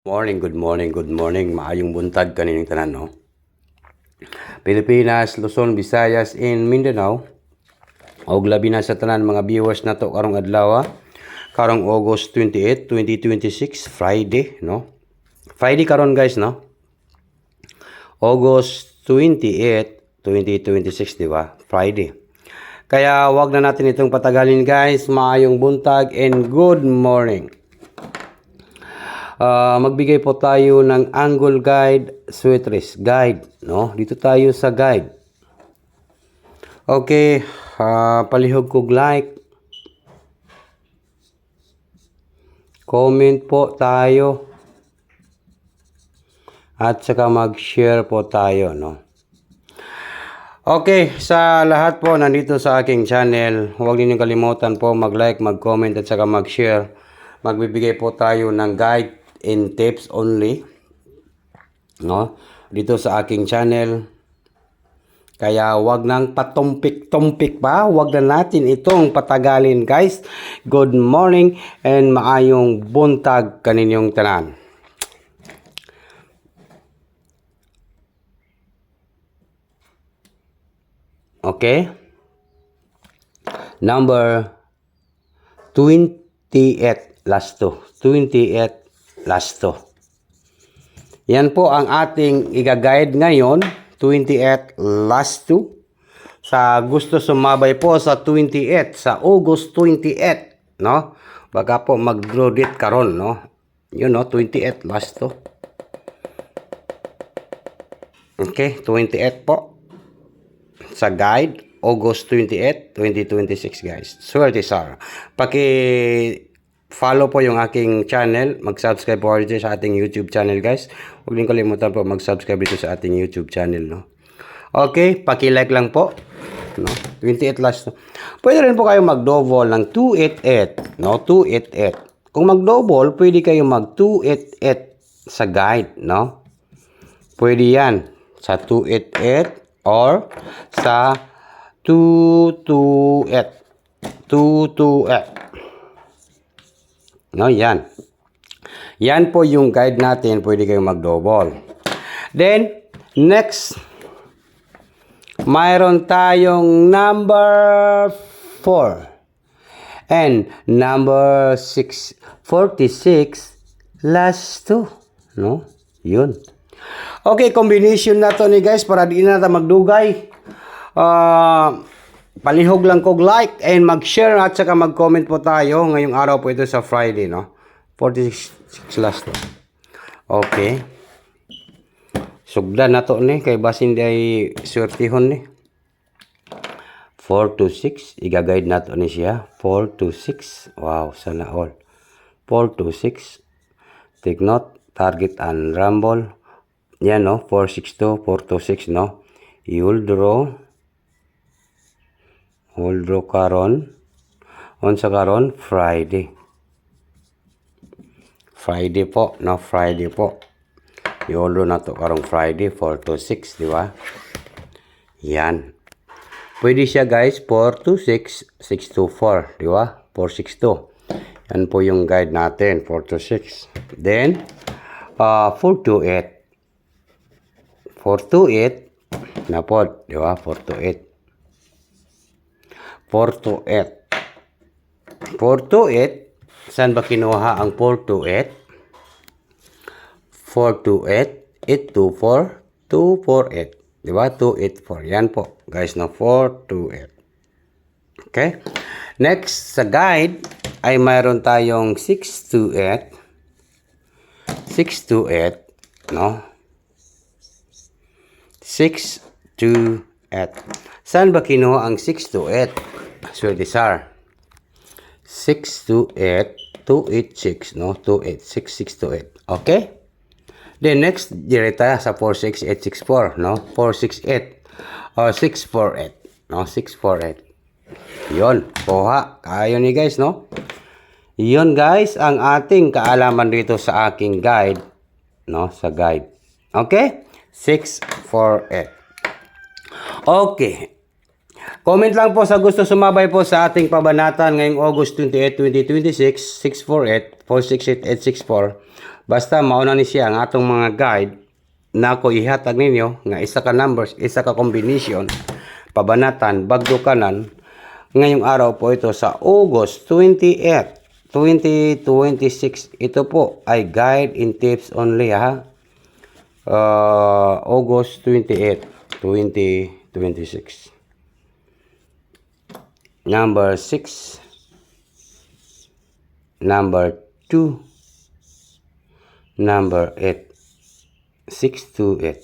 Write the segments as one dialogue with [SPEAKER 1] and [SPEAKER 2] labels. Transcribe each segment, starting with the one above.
[SPEAKER 1] Good morning. Maayong buntag kanining tanan, no? Pilipinas, Luzon, Visayas, in Mindanao. Og labi na sa tanan mga viewers na to karong adlaw, karong August 28, 2026, Friday, no? Friday karon guys, no? August 28, 2026, di ba? Friday. Kaya wag na natin itong patagalin guys. Maayong buntag and good morning. Magbigay po tayo ng angle guide, sweatress guide, no? Dito tayo sa guide. Okay, palihog kog like. Comment po tayo. At saka mag-share po tayo, no? Okay, sa lahat po nandito sa aking channel, huwag ninyong kalimutan po mag-like, mag-comment at saka mag-share. Magbibigay po tayo ng guide and tips only, no? Dito sa aking channel. Kaya wag nang patumpik-tumpik pa, wag na natin itong patagalin guys. Good morning and maayong buntag kaninyong tanan. Okay? Number 28 last 2. 28 last 2. Yan po ang ating i-guide ngayon. 28 last 2. Sa gusto sumabay po sa 28, sa August 28, no? Baka po mag-draw date karon, no? Yun, no? 28 last 2. Okay, 28 po. Sa guide, August 28, 2026 guys. Swerte sir. Follow po yung aking channel. Mag-subscribe po dito sa ating YouTube channel guys. Huwag din kalimutan po mag-subscribe dito sa ating YouTube channel, no? Okay, paki-like lang po. No? 28 last. No? Pwede rin po kayo mag-double ng 288, no? 288. Kung mag-double, pwede kayo mag-288 sa guide, no? Pwede yan sa 288 or sa 228. 228. No, yan. Yan po yung guide natin. Pwede kayong mag-double. Then, next, mayroon tayong number 4 and number 6, 46 last 2. No? Yun. Okay, combination na to ni guys para di na natin magdugay. Palihog lang kog like and mag-share at saka mag-comment po tayo. Ngayong araw po ito sa Friday, no? 46 last 2. Okay. Sugdan na to ni kay basin day swertihon ni. 4 to 6 iga-guide na to ni siya. 4 to 6. Wow, sana all. 4 to 6. Take note, target and rumble. Yan, no? 4, 6, 2, 4 to 6, no? You'll draw karon. On sa karon, Friday. Friday po, no? Friday po. You'll draw na to karong Friday, 4 to 6, di ba? Yan. Pwede siya guys, 4 to 6, 6 to 4, di ba? 4, 6, 2. Yan po yung guide natin, 4 to 6. Then, 4 to 8. 4 to 8 na po, di ba? 4 to 8. 4 to 8. 4 to 8. Saan ba kinuha ang 4 to 8? 4 to 8. 8 to 4. 2, 4, 8. Di ba? 2, 8, 4. Yan po, guys, na 4 to 8. Okay? Next, sa guide, ay mayroon tayong 6 to 8. 6 to 8. No? 6 to 8. Saan ba kinuha ang 6 to 8? Swerte sir. 6 to 8. 2, 8, 6. No? 2, 8. 6, 6 to 8. Okay? Then next, direta sa 4, 6, 8, 6, 4. No? 4, 6, 8. Or 6, 4, 8. No? 6, 4, 8. Yun. Kuha. Kayo ni guys, no? Yun guys, ang ating kaalaman dito sa aking guide. No? Sa guide. Okay? 6, 4, 8. Okay. Comment lang po sa gusto sumabay po sa ating pabanatan ngayong August 28, 2026, 648-468-864. Basta mauna ni siya ang atong mga guide na ako ihatag ninyo nga isa ka numbers, isa ka combination, pabanatan, bagdo kanan. Ngayong araw po ito sa August 28, 2026. Ito po ay guide and tips only ha. August 28, 2026. Number 6, number 2, number 8, 6 to 8.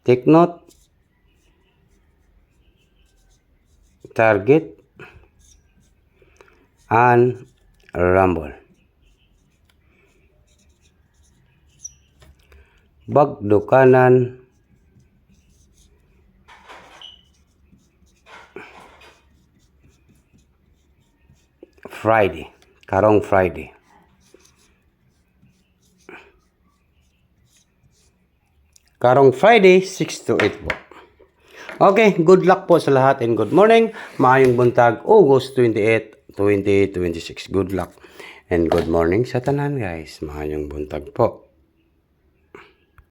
[SPEAKER 1] Take note, target, and rumble. Bagdo kanan, Friday, karong Friday. Karong Friday, 6 to 8 po. Okay, good luck po sa lahat and good morning. Maayong buntag, August 28, 2026. Good luck and good morning sa tanan guys. Maayong buntag po.